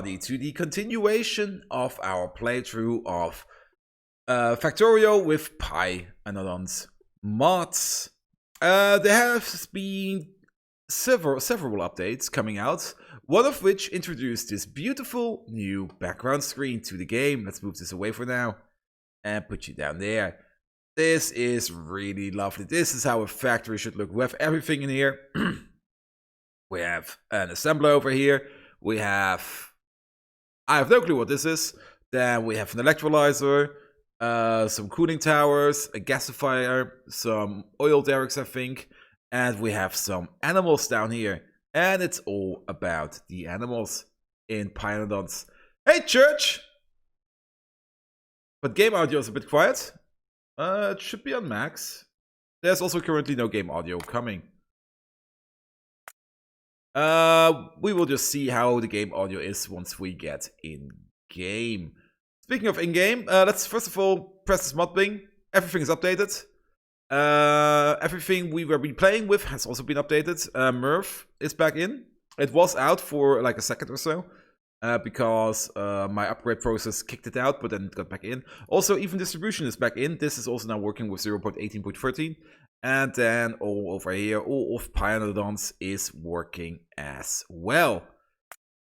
to the continuation of our playthrough of Factorio with Pyanodon's mods. There have been several updates coming out, one of which introduced this beautiful new background screen to the game. Let's move this away for now and put you down there. This is really lovely. This is how a factory should look. We have everything in here. We have an assembler over here. We have... I have no clue what this is. Then we have an electrolyzer, some cooling towers, a gasifier, some oil derricks, I think. And we have some animals down here. And it's all about the animals in Pyanodons. Hey, church! But game audio is a bit quiet. It should be on max. There's also currently no game audio coming. We will just see how the game audio is once we get in-game. Speaking of in-game, let's first of all press this mod bing. Everything is updated. Everything we were playing with has also been updated. Merv is back in. It was out for like a second or so. Because my upgrade process kicked it out, but then it got back in. Also, even distribution is back in. This is also now working with 0.18.13. And then all over here, all of Pyanodons is working as well.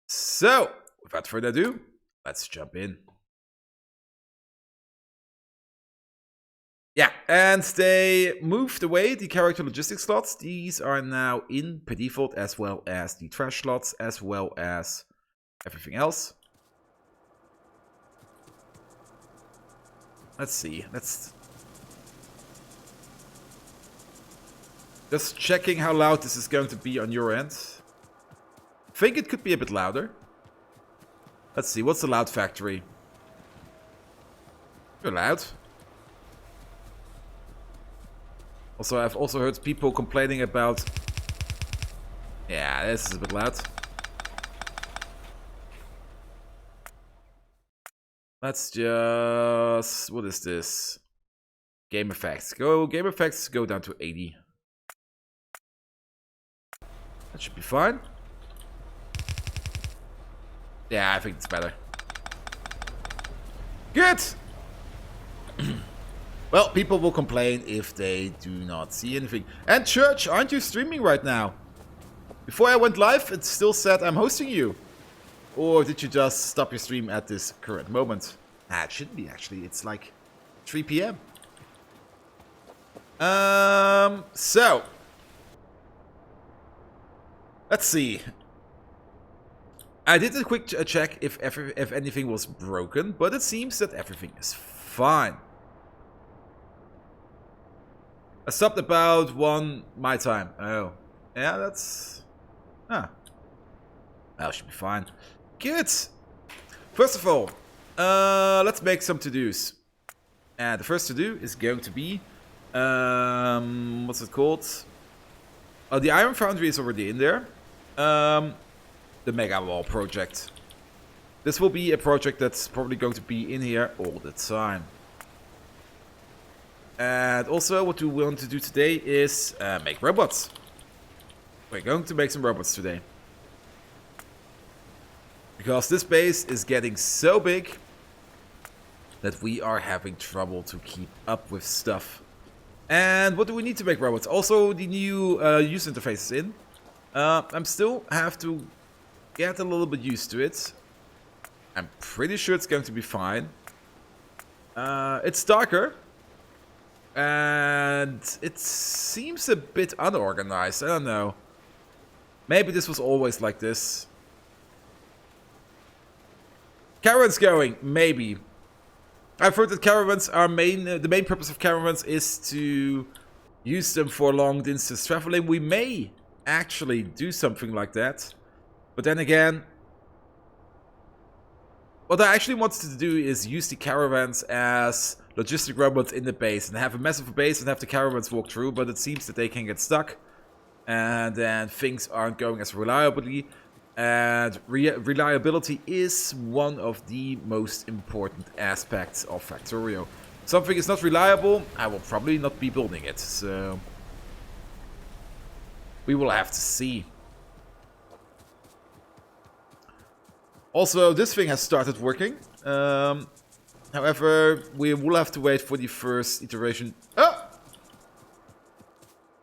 So, without further ado, let's jump in. Yeah, and they moved away the character logistics slots. These are now in per default, as well as the trash slots, as well as everything else. Let's see. Let's... Just checking how loud this is going to be on your end. I think it could be a bit louder. Let's see. What's the loud factory? You're loud. Also, I've also heard people complaining about... Yeah, this is a bit loud. Let's just... What is this? Game effects. Game effects go down to 80. That should be fine. Yeah, I think it's better. Good! Well, people will complain if they do not see anything. And Church, aren't you streaming right now? Before I went live, it still said I'm hosting you. Or did you just stop your stream at this current moment? It shouldn't be, actually. It's like 3 PM. So. Let's see. I did a quick check if anything was broken, but it seems that everything is fine. I stopped about 1 my time. Oh. Yeah, that's... Ah. That should be fine. Good. First of all, let's make some to-dos. And the first to-do is going to be... what's it called? Oh, the Iron Foundry is already in there. The Mega Wall project. This will be a project that's probably going to be in here all the time. And also, what we want to do today is make robots. We're going to make some robots today. Because this base is getting so big that we are having trouble to keep up with stuff. And what do we need to make robots? Also, the new user interface is in. I'm still have to get a little bit used to it. I'm pretty sure it's going to be fine. It's darker. And it seems a bit unorganized. I don't know. Maybe this was always like this. Caravans going, maybe. I've heard that caravans are the main purpose of caravans is to use them for long distance traveling. We may actually do something like that. But then again, what I actually wanted to do is use the caravans as logistic robots in the base and have a massive base and have the caravans walk through, but it seems that they can get stuck and then things aren't going as reliably. And reliability is one of the most important aspects of Factorio. If something is not reliable, I will probably not be building it, so we will have to see. Also, this thing has started working. However, we will have to wait for the first iteration. Oh!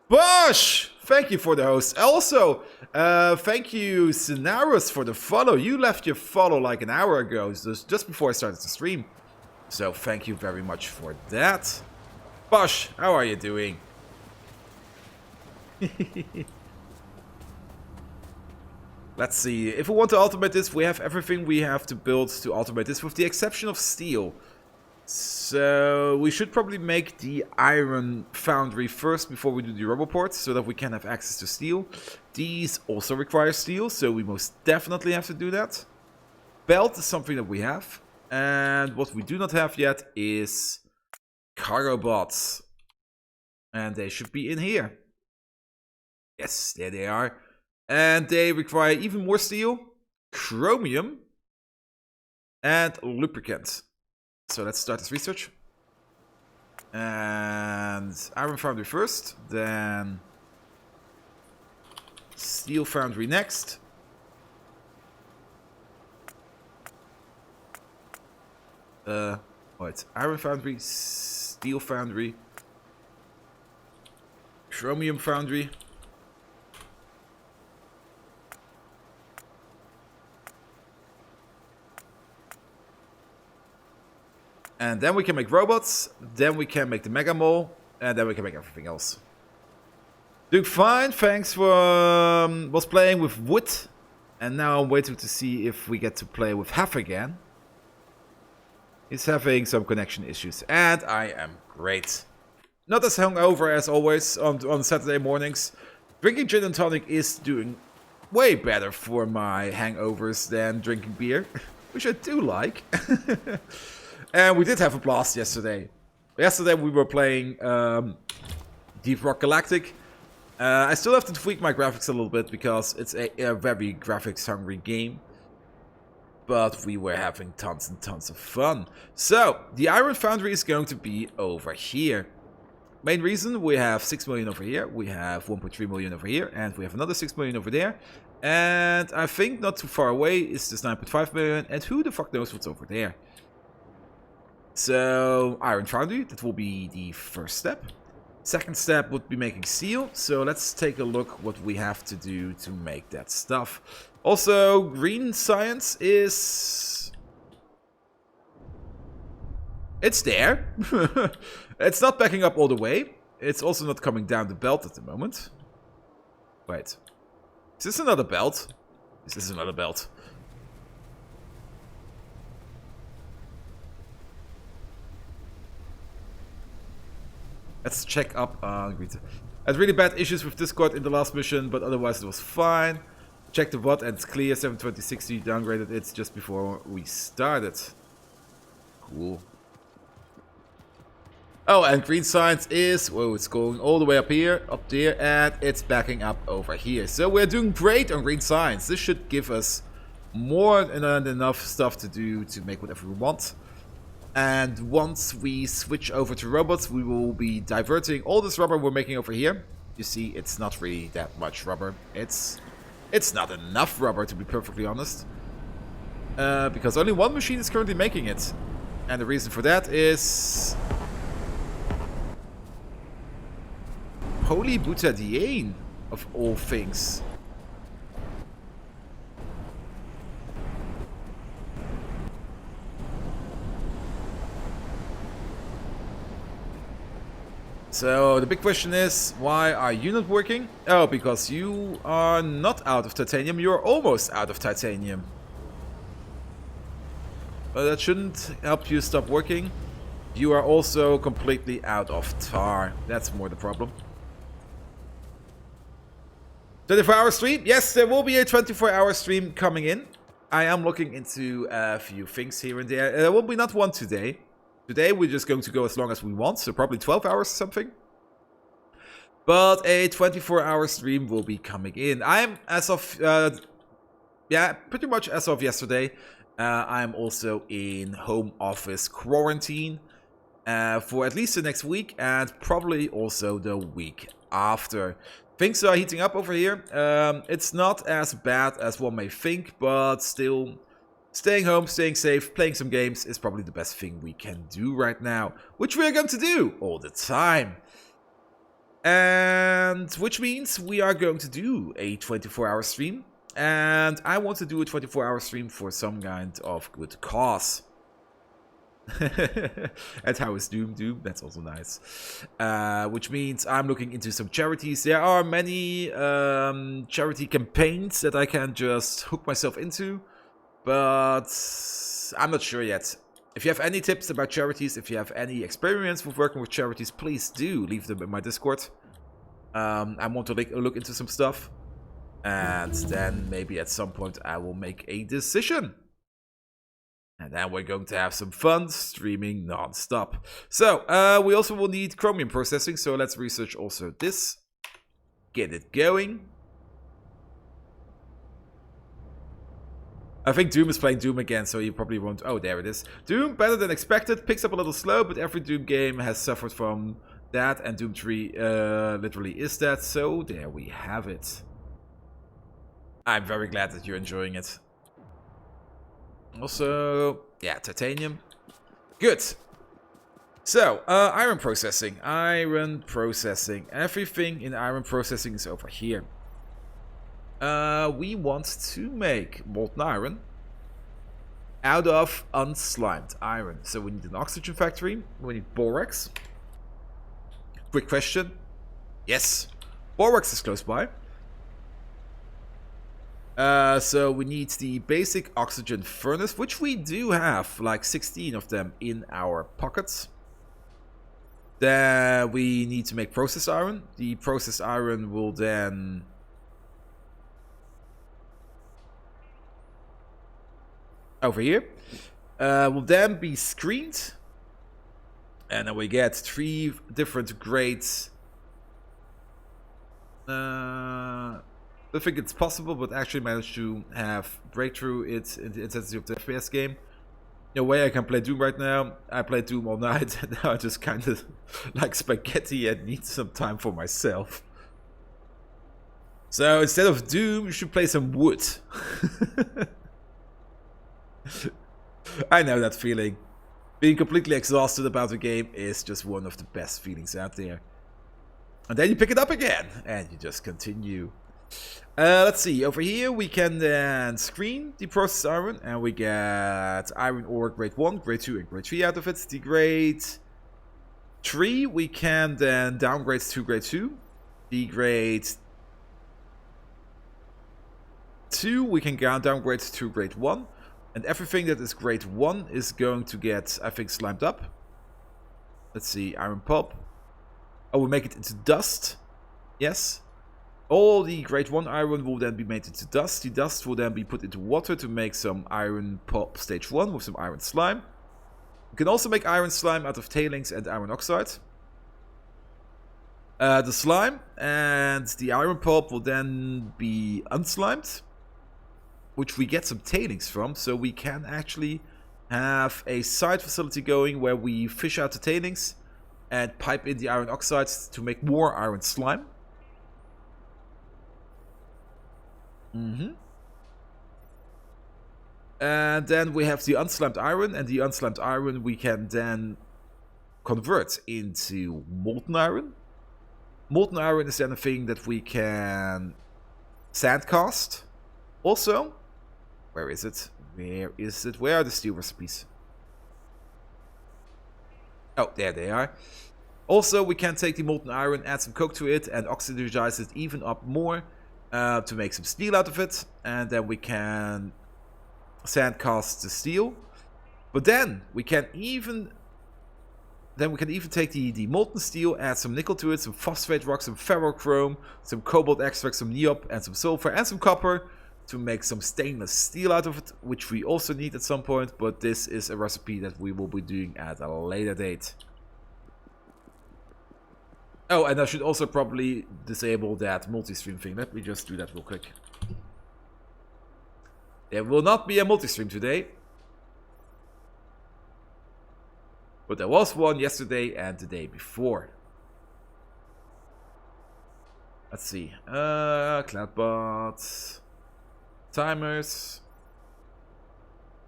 Bush! Thank you for the host. Also, thank you, Scenarios, for the follow. You left your follow like an hour ago, so just before I started the stream. So thank you very much for that. Bush, how are you doing? Let's see. If we want to automate this, we have everything we have to build to automate this, with the exception of steel. So we should probably make the iron foundry first before we do the roboports, so that we can have access to steel. These also require steel, so we most definitely have to do that. Belt is something that we have. And what we do not have yet is cargo bots. And they should be in here. Yes, there they are. And they require even more steel, chromium, and lubricant. So let's start this research. And iron foundry first, then steel foundry next. Wait, iron foundry, steel foundry, chromium foundry. And then we can make robots, then we can make the Mega Mole, and then we can make everything else. Doing fine, thanks for... was playing with wood, and now I'm waiting to see if we get to play with Hef again. He's having some connection issues, and I am great. Not as hungover as always on Saturday mornings. Drinking gin and tonic is doing way better for my hangovers than drinking beer, which I do like. And we did have a blast yesterday. Yesterday we were playing Deep Rock Galactic. I still have to tweak my graphics a little bit because it's a very graphics hungry game. But we were having tons and tons of fun. So, the Iron Foundry is going to be over here. Main reason, we have 6 million over here, we have 1.3 million over here, and we have another 6 million over there. And I think not too far away is this 9.5 million, and who the fuck knows what's over there. So, Iron Foundry, that will be the first step. Second step would be making steel, so let's take a look what we have to do to make that stuff. Also, green science is... it's there. It's not backing up all the way. It's also not coming down the belt at the moment. Wait. Is this another belt? This is another belt. Let's check up on green. I had really bad issues with Discord in the last mission, but otherwise it was fine. Check the bot and it's clear. 72060 downgraded it just before we started. Cool. Oh, and green science is, whoa, it's going all the way up here, up there, and it's backing up over here. So we're doing great on green science. This should give us more than enough stuff to do to make whatever we want. And once we switch over to robots, we will be diverting all this rubber we're making over here. You see, it's not really that much rubber. It's not enough rubber, to be perfectly honest. Because only one machine is currently making it. And the reason for that is... Holy Butadiane, of all things. So the big question is, why are you not working? Oh, because you are not out of titanium, you're almost out of titanium. But that shouldn't help you stop working. You are also completely out of tar. That's more the problem. 24-hour stream? Yes, there will be a 24-hour stream coming in. I am looking into a few things here and there. There will be not one today. Today we're just going to go as long as we want, so probably 12 hours or something. But a 24-hour stream will be coming in. I'm, as of, yeah, pretty much as of yesterday, I'm also in home office quarantine for at least the next week and probably also the week after. Things are heating up over here. It's not as bad as one may think, but still... staying home, staying safe, playing some games is probably the best thing we can do right now, which we are going to do all the time. And which means we are going to do a 24-hour stream. And I want to do a 24-hour stream for some kind of good cause. And how is Doom? That's also nice. Which means I'm looking into some charities. There are many charity campaigns that I can just hook myself into. But I'm not sure yet. If you have any tips about charities, if you have any experience with working with charities, please do leave them in my Discord. I want to look into some stuff. And then maybe at some point I will make a decision. And then we're going to have some fun streaming non-stop. So, we also will need Chromium processing. So let's research also this. Get it going. I think Doom is playing Doom again, so you probably won't... Oh, there it is. Doom, better than expected. Picks up a little slow, but every Doom game has suffered from that. And Doom 3 literally is that. So there we have it. I'm very glad that you're enjoying it. Also, yeah, titanium. Good. So, iron processing. Iron processing. Everything in iron processing is over here. We want to make molten iron out of unslimed iron. So we need an oxygen factory. We need borax. Quick question. Yes. Borax is close by. So we need the basic oxygen furnace, which we do have like 16 of them in our pockets. Then we need to make processed iron. The processed iron will then... over here. Will then be screened. And then we get 3 different grades. I think it's possible, but actually managed to have breakthrough it in the intensity of the FPS game. No way I can play Doom right now. I played Doom all night, and now I just kind of like spaghetti and need some time for myself. So instead of Doom, you should play some wood. I know that feeling. Being completely exhausted about a game is just one of the best feelings out there. And then you pick it up again, and you just continue. Let's see, over here we can then screen the processed iron, and we get iron ore grade 1, grade 2, and grade 3 out of it. The grade 3 we can then downgrade to grade 2. The grade 2 we can downgrade to grade 1. And everything that is grade 1 is going to get, I think, slimed up. Let's see, iron pulp. Oh, we make it into dust. Yes. All the grade 1 iron will then be made into dust. The dust will then be put into water to make some iron pulp stage 1 with some iron slime. You can also make iron slime out of tailings and iron oxide. The slime and the iron pulp will then be unslimed, which we get some tailings from, so we can actually have a side facility going where we fish out the tailings and pipe in the iron oxides to make more iron slime. And then we have the unslimed iron, and the unslimed iron we can then convert into molten iron. Molten iron is then a thing that we can sandcast. Also, where is it? Where is it? Where are the steel recipes? Oh, there they are. Also, we can take the molten iron, add some coke to it, and oxidize it even up more to make some steel out of it. And then we can sandcast the steel. But then we can even take the molten steel, add some nickel to it, some phosphate rock, some ferrochrome, some cobalt extract, some neop, and some sulfur, and some copper to make some stainless steel out of it, which we also need at some point, but this is a recipe that we will be doing at a later date. Oh, and I should also probably disable that multi-stream thing. Let me just do that real quick. There will not be a multi-stream today. But there was one yesterday and the day before. Let's see. Cloudbots. Timers.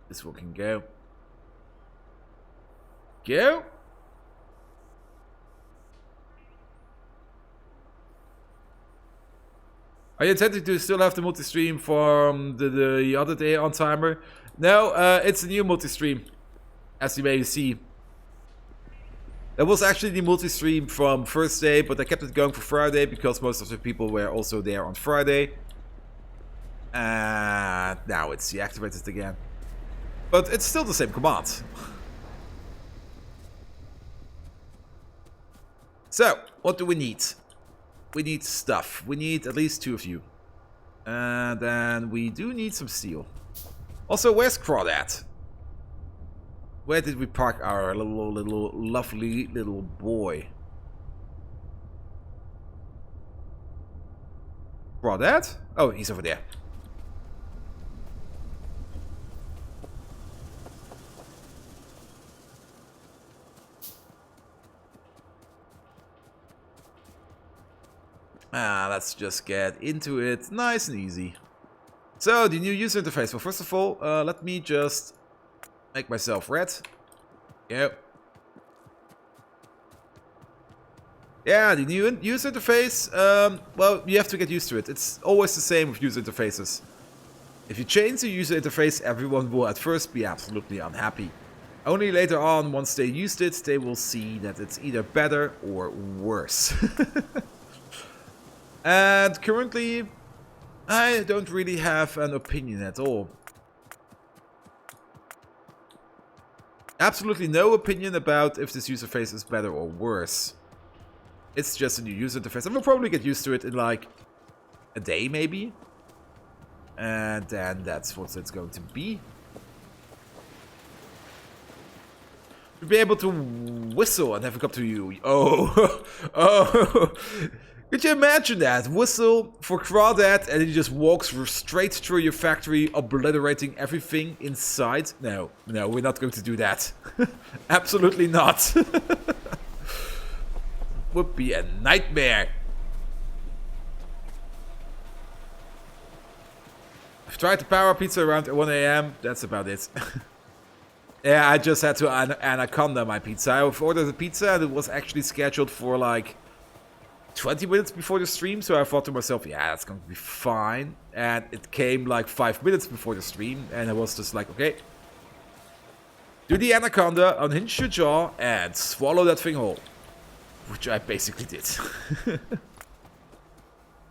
This one can go. Go! Are you intending to still have the multi-stream from the other day on timer? No, it's a new multi-stream, as you may see. It was actually the multi-stream from first day, but I kept it going for Friday because most of the people were also there on Friday. And now it's deactivated again. But it's still the same command. So, what do we need? We need stuff. We need at least 2 of you. And then we do need some steel. Also, where's Crawdad? Where did we park our little lovely little boy? Crawdad? Oh, he's over there. Let's just get into it nice and easy. So, the new user interface. Well, first of all, let me just make myself red. Yep. Yeah, the new user interface, well, you have to get used to it. It's always the same with user interfaces. If you change the user interface, everyone will at first be absolutely unhappy. Only later on, once they used it, they will see that it's either better or worse. And currently, I don't really have an opinion at all. Absolutely no opinion about if this user interface is better or worse. It's just a new user interface. And we'll probably get used to it in like a day maybe. And then that's what it's going to be. We'll be able to whistle and have it come to you. Oh, oh. Could you imagine that? Whistle for Crawdad and he just walks straight through your factory, obliterating everything inside? No, no, we're not going to do that. Absolutely not. Would be a nightmare. I've tried to power pizza around 1 AM. That's about it. Yeah, I just had to anaconda my pizza. I've ordered a pizza and it was actually scheduled for like 20 minutes before the stream, so I thought to myself, yeah, that's going to be fine. And it came like 5 minutes before the stream, and I was just like, okay. Do the anaconda, unhinge your jaw, and swallow that thing whole. Which I basically did.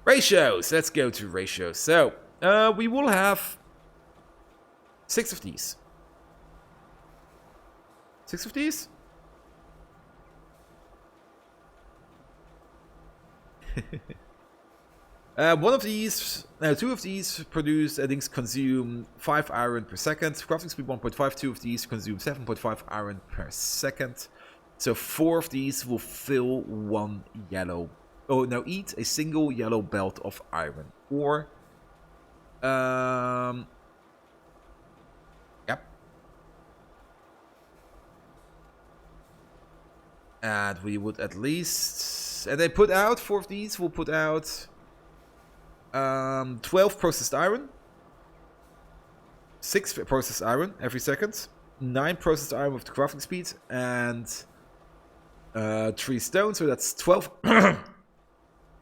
Ratios. Let's go to ratios. So, we will have 6 of these. 6 of these? One of these, no, 2 of these produce, I think, consume 5 iron per second. Crafting speed 1.5, 2 of these consume 7.5 iron per second. So 4 of these will fill 1 yellow. Oh, no, eat a single yellow belt of iron. Or, yep. And we would at least, and they put out 4 of these. Will put out 12 processed iron, 6 processed iron every second, 9 processed iron with the crafting speed, and 3 stone. So that's 12.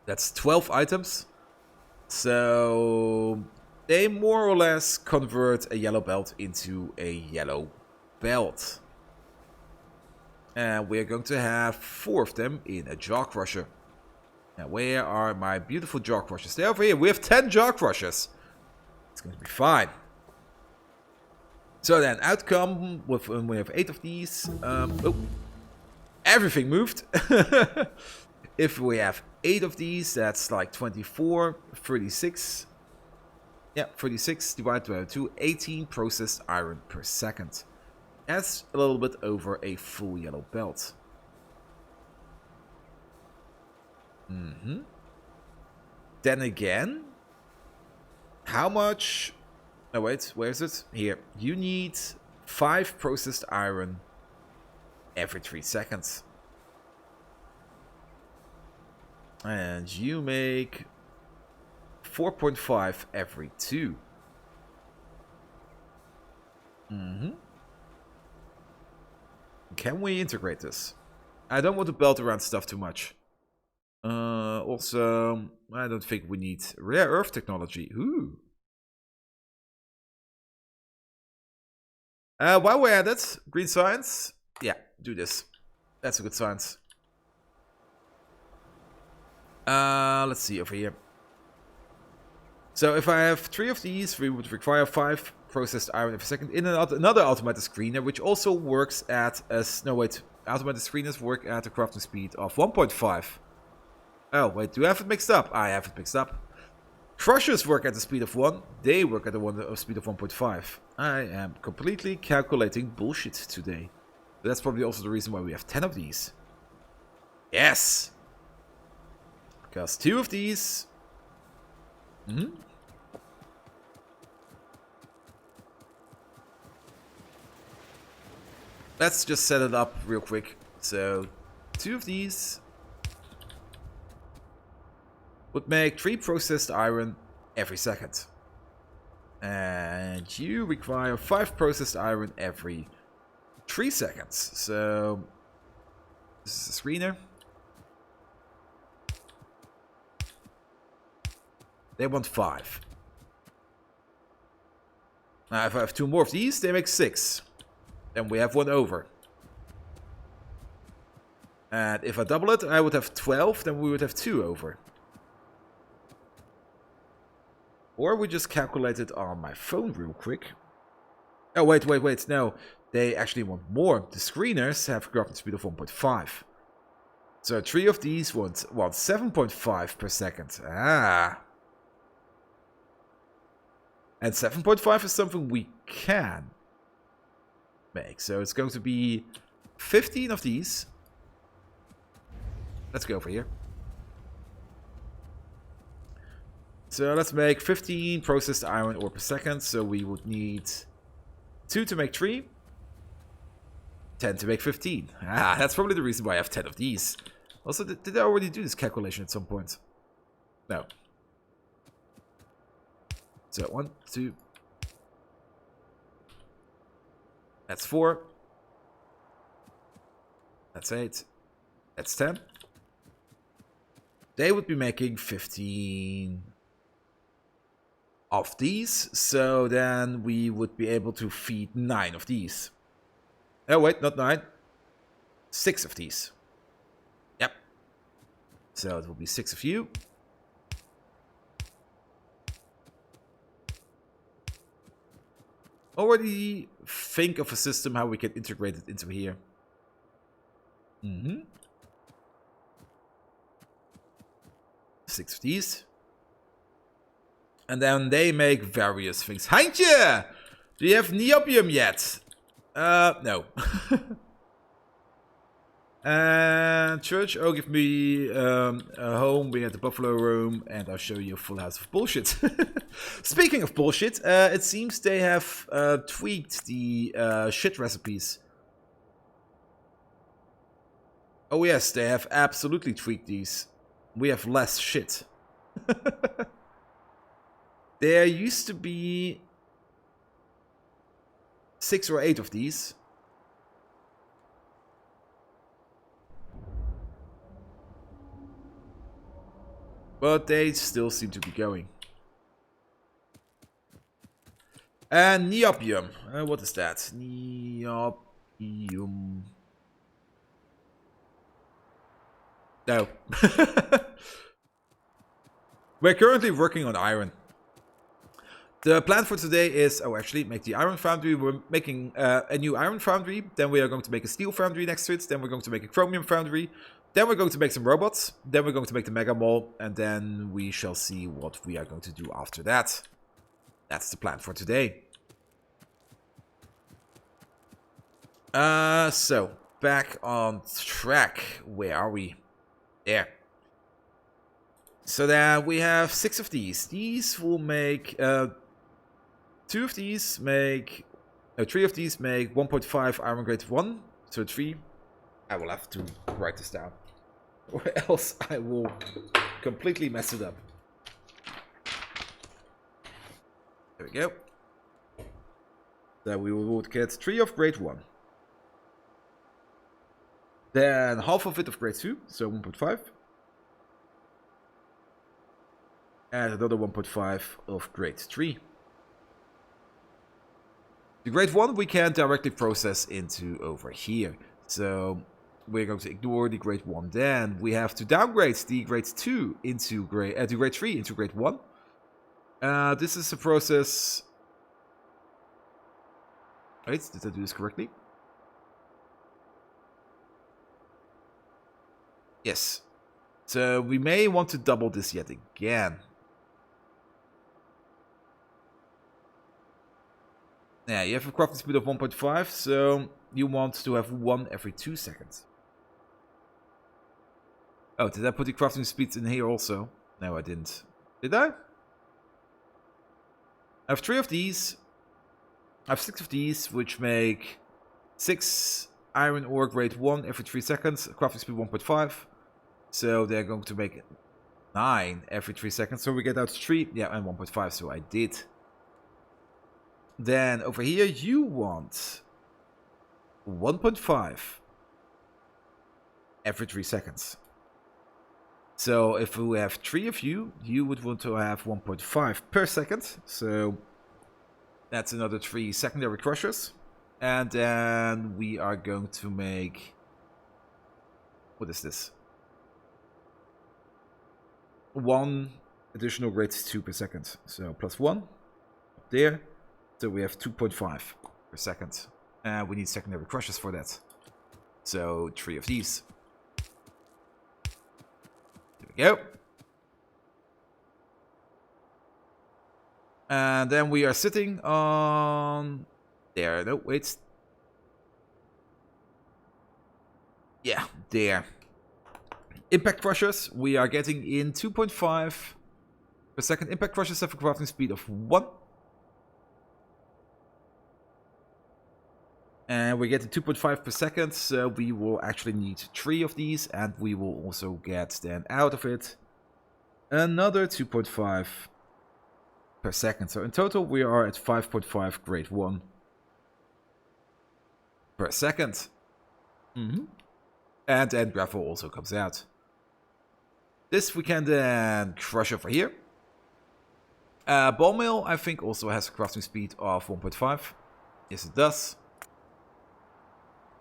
That's 12 items. So they more or less convert a yellow belt into a yellow belt. And we're going to have 4 of them in a jaw crusher. Now, where are my beautiful jaw crushers? They're over here. We have 10 jaw crushers. It's going to be fine. So then, outcome, with, we have 8 of these. Oh, everything moved. If we have 8 of these, that's like 24, 36. Yeah, 36 divided by 2, 18 processed iron per second. That's a little bit over a full yellow belt. Then again, how much? Oh wait, where is it? Here. You need 5 processed iron every 3 seconds. And you make 4.5 every 2. Mm-hmm. Can we integrate this? I don't want to belt around stuff too much. Also, I don't think we need rare earth technology. Ooh. While we're at it, green science. Yeah, do this. That's a good science. Let's see over here. So if I have 3 of these, we would require 5 processed iron every second in another automated screener, which also works at a... No, wait. Automated screeners work at a crafting speed of 1.5. Oh, wait. Do I have it mixed up? I have it mixed up. Crushers work at the speed of 1. They work at a speed of 1.5. I am completely calculating bullshit today. But that's probably also the reason why we have 10 of these. Yes! Because 2 of these... Let's just set it up real quick. So, 2 of these would make 3 processed iron every second. And you require 5 processed iron every 3 seconds. So, this is a screener. They want 5. Now, if I have 2 more of these, they make 6. Then we have 1 over. And if I double it, I would have 12, then we would have 2 over. Or we just calculate it on my phone real quick. Oh, wait, no. They actually want more. The screeners have a crafting speed of 1.5. So 3 of these want 7.5 per second. Ah. And 7.5 is something we can make. So it's going to be 15 of these. Let's go over here. So let's make 15 processed iron ore per second. So we would need 2 to make 3. 10 to make 15. Ah, that's probably the reason why I have 10 of these. Also, did I already do this calculation at some point? No. So 1, 2. That's 4. That's 8. That's 10. They would be making 15 of these. So then we would be able to feed 9 of these. Oh, wait, not 9. 6 of these. Yep. So it will be 6 of you. Already think of a system how we can integrate it into here. 6 of these. And then they make various things. Heintje! Do you have niobium yet? No. And church, oh, give me a home. We had the buffalo room, and I'll show you a full house of bullshit. Speaking of bullshit, it seems they have tweaked the shit recipes. Oh yes, they have absolutely tweaked these. We have less shit. There used to be 6 or 8 of these. But they still seem to be going. And niobium. What is that? Niobium. No. We're currently working on iron. The plan for today is, oh, actually, make the iron foundry. We're making a new iron foundry. Then we are going to make a steel foundry next to it. Then we're going to make a chromium foundry. Then we're going to make some robots. Then we're going to make the mega mall. And then we shall see what we are going to do after that. That's the plan for today. So, back on track. Where are we? There. So then we have 6 of these. These will make... 2 of these make... 3 of these make 1.5 iron grade 1. So 3. I will have to write this down. Or else I will completely mess it up. There we go. Then we would get 3 of grade 1. Then half of it of grade 2, so 1.5. And another 1.5 of grade 3. The grade 1 we can directly process into over here. So we're going to ignore the grade 1. Then we have to downgrade the grade 2 into grade, to grade 3 into grade 1. This is a process... Wait, did I do this correctly? Yes. So we may want to double this yet again. Yeah, you have a crafting speed of 1.5, so you want to have 1 every 2 seconds. Oh, did I put the crafting speed in here also? No, I didn't. Did I? I have 3 of these. I have 6 of these, which make 6 iron ore grade 1 every 3 seconds. Crafting speed 1.5. So they're going to make 9 every 3 seconds. So we get out 3. Yeah, and 1.5, so I did. Then over here you want 1.5 every 3 seconds. So if we have 3 of you, you would want to have 1.5 per second. So that's another 3 secondary crushers. And then we are going to make... What is this? 1 additional grade 2 per second. So plus 1 up there. So we have 2.5 per second. And we need secondary crushers for that. So 3 of these. There we go. And then we are sitting on... There, no, wait. Yeah, there. Impact crushers, we are getting in 2.5 per second. Impact crushers have a crafting speed of 1. And we're getting 2.5 per second, so we will actually need 3 of these. And we will also get then out of it another 2.5 per second. So in total we are at 5.5 grade 1 per second. And then gravel also comes out. This we can then crush over here. Ball mill I think also has a crafting speed of 1.5. Yes it does.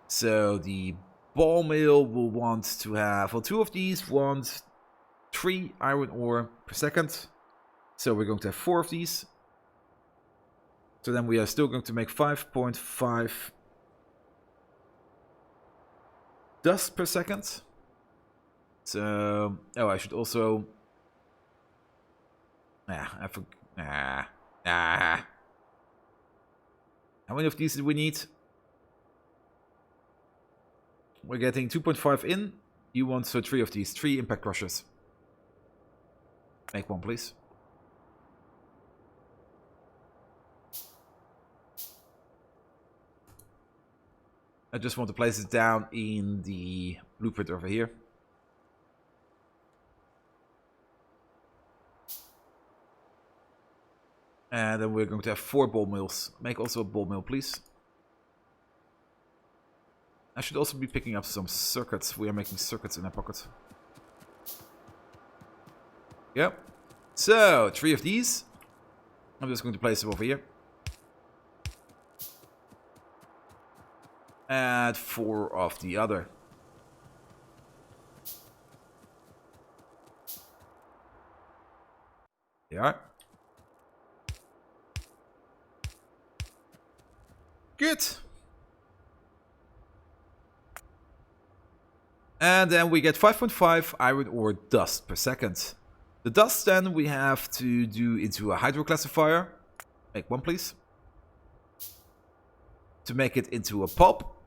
So the ball mill will want to have, well 2 of these want 3 iron ore per second. So we're going to have 4 of these. So then we are still going to make 5.5 dust per second. So, oh, I should also... I forgot. How many of these do we need? We're getting 2.5 in. You want so 3 of these. 3 impact crushers. Make 1, please. I just want to place it down in the blueprint over here. And then we're going to have 4 ball mills. Make also a ball mill, please. I should also be picking up some circuits. We are making circuits in our pocket. Yep. So, 3 of these. I'm just going to place them over here. And 4 of the other. They are. Good. And then we get 5.5 iron ore dust per second. The dust then we have to do into a hydroclassifier. Make 1, please. To make it into a pulp.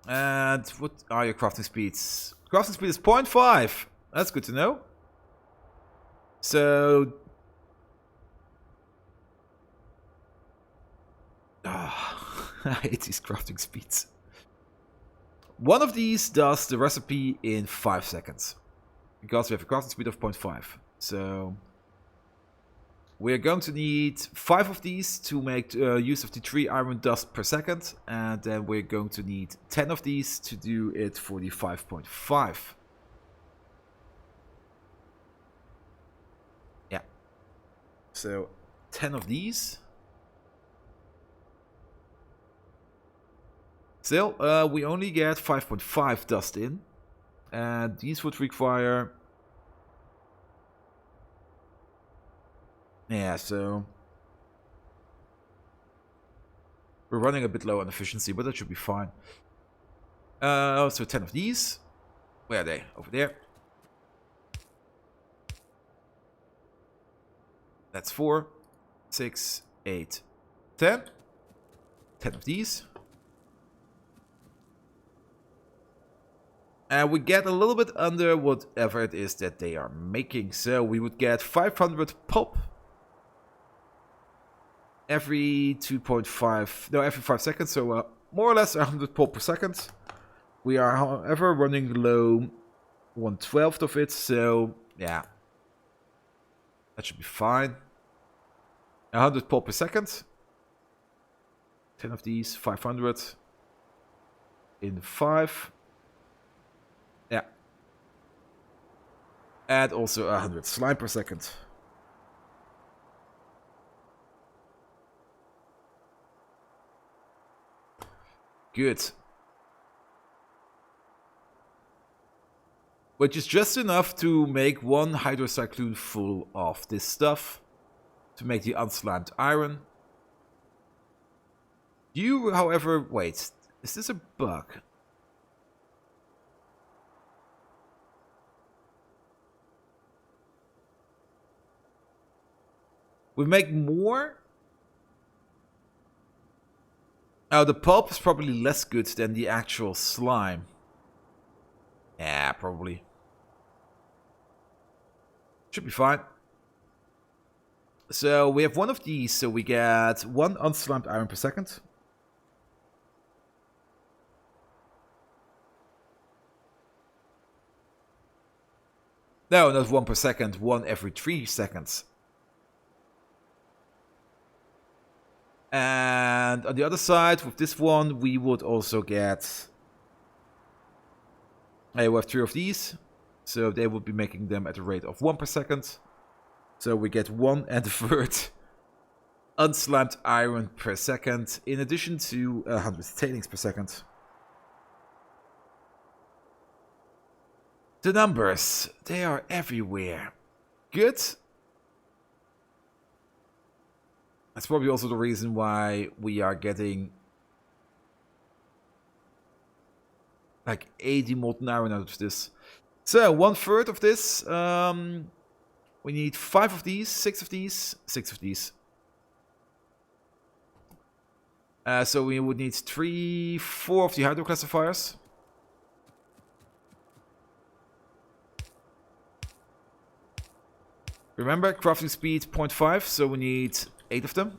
And what are your crafting speeds? Crafting speed is 0.5. That's good to know. So... I hate these crafting speeds. One of these does the recipe in 5 seconds. Because we have a crafting speed of 0.5. So... We're going to need 5 of these to make use of the 3 iron dust per second. And then we're going to need 10 of these to do it for the 5.5. Yeah. So 10 of these. Still, we only get 5.5 dust in. And these would require... Yeah, so... We're running a bit low on efficiency, but that should be fine. So 10 of these. Where are they? Over there. That's 4, 6, 8, 10. 10 of these. And we get a little bit under whatever it is that they are making. So we would get 500 pulp every 2.5, no, every 5 seconds. So more or less 100 pulp per second. We are, however, running low 1/12 of it. So yeah, that should be fine. 100 pulp per second. 10 of these, 500 in 5. Yeah. And also 100 slime per second. Good. Which is just enough to make 1 hydrocyclone full of this stuff. To make the unslimed iron. You, however, wait. Is this a bug? We make more. Oh, the pulp is probably less good than the actual slime. Yeah, probably. Should be fine. So we have 1 of these, so we get 1 unslimed iron per second. No, not 1 per second, 1 every 3 seconds. And on the other side, with this one, we would also get... we have 3 of these. So they would be making them at a rate of 1 per second. So we get 1 1/3 unslimed iron per second. In addition to 100 tailings per second. The numbers, they are everywhere. Good. That's probably also the reason why we are getting like 80 molten iron out of this. So 1/3 of this. We need 5 of these, 6 of these, 6 of these. So we would need 3, 4 of the hydroclassifiers. Remember, crafting speed 0.5, so we need 8 of them.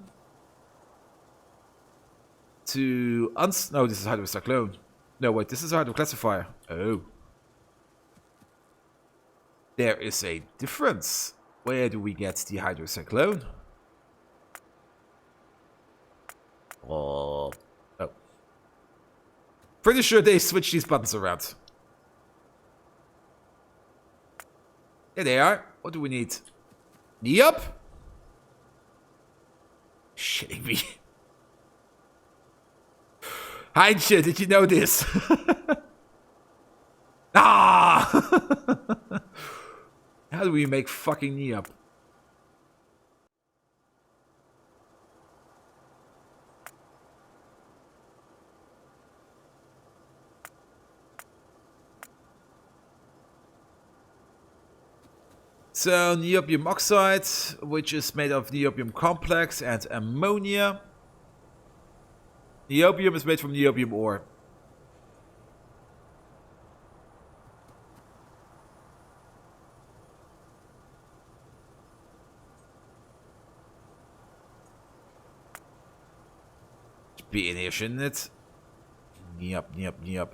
No, this is hydrocyclone. No, wait, this is a hydroclassifier. Oh. There is a difference. Where do we get the hydrocyclone? Oh. Pretty sure they switched these buttons around. There they are. What do we need? Yup. Shitting me. Heinche, did you know this? Ah! How do we make fucking knee up? So, niobium oxide, which is made of niobium complex and ammonia. Niobium is made from niobium ore. Be in here, shouldn't it? Yep.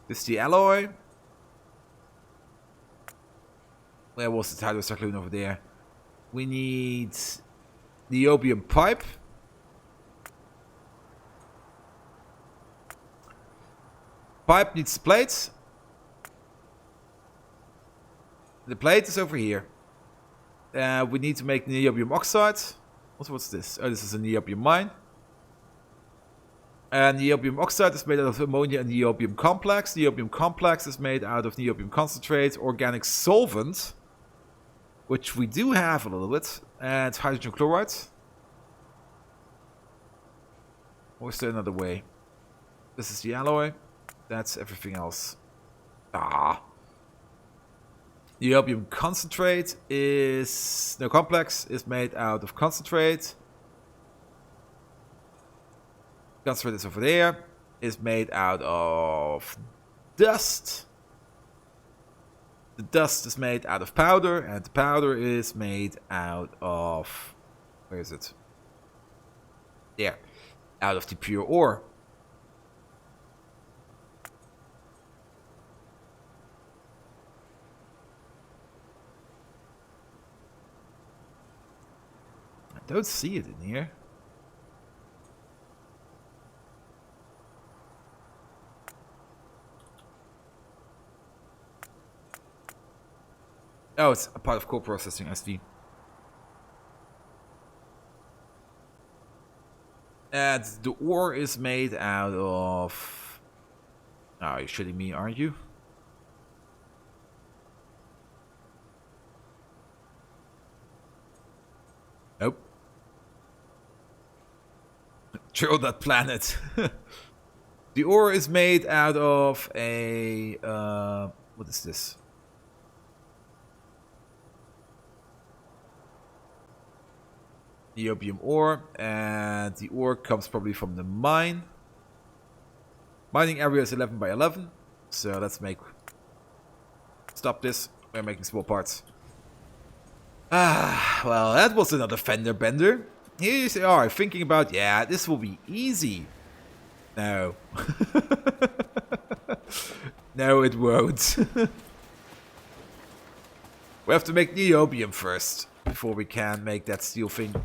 This is the alloy. Where was the hydrocyclone over there? We need niobium pipe. Pipe needs plates. The plate is over here. We need to make niobium oxide. What's this? Oh, this is a niobium mine. And niobium oxide is made out of ammonia and niobium complex. Niobium complex is made out of niobium concentrate, organic solvent, which we do have a little bit, and hydrogen chloride. Or is there another way? This is the alloy. That's everything else. Niobium concentrate is... No, complex is made out of concentrate. Concentrate is over there. Is made out of dust. The dust is made out of powder, and the powder is made out of... Where is it? There. Out of the pure ore. I don't see it in here. Oh, it's a part of core processing, SD. And the ore is made out of... Oh, you're shitting me, aren't you? Nope. Drill that planet. The ore is made out of a... what is this? Niobium ore, and the ore comes probably from the mine. Mining area is 11 by 11, so let's stop this. We're making small parts. Well, that was another fender bender. Here you are thinking about, yeah, this will be easy. No. No, it won't. We have to make niobium first before we can make that steel thing.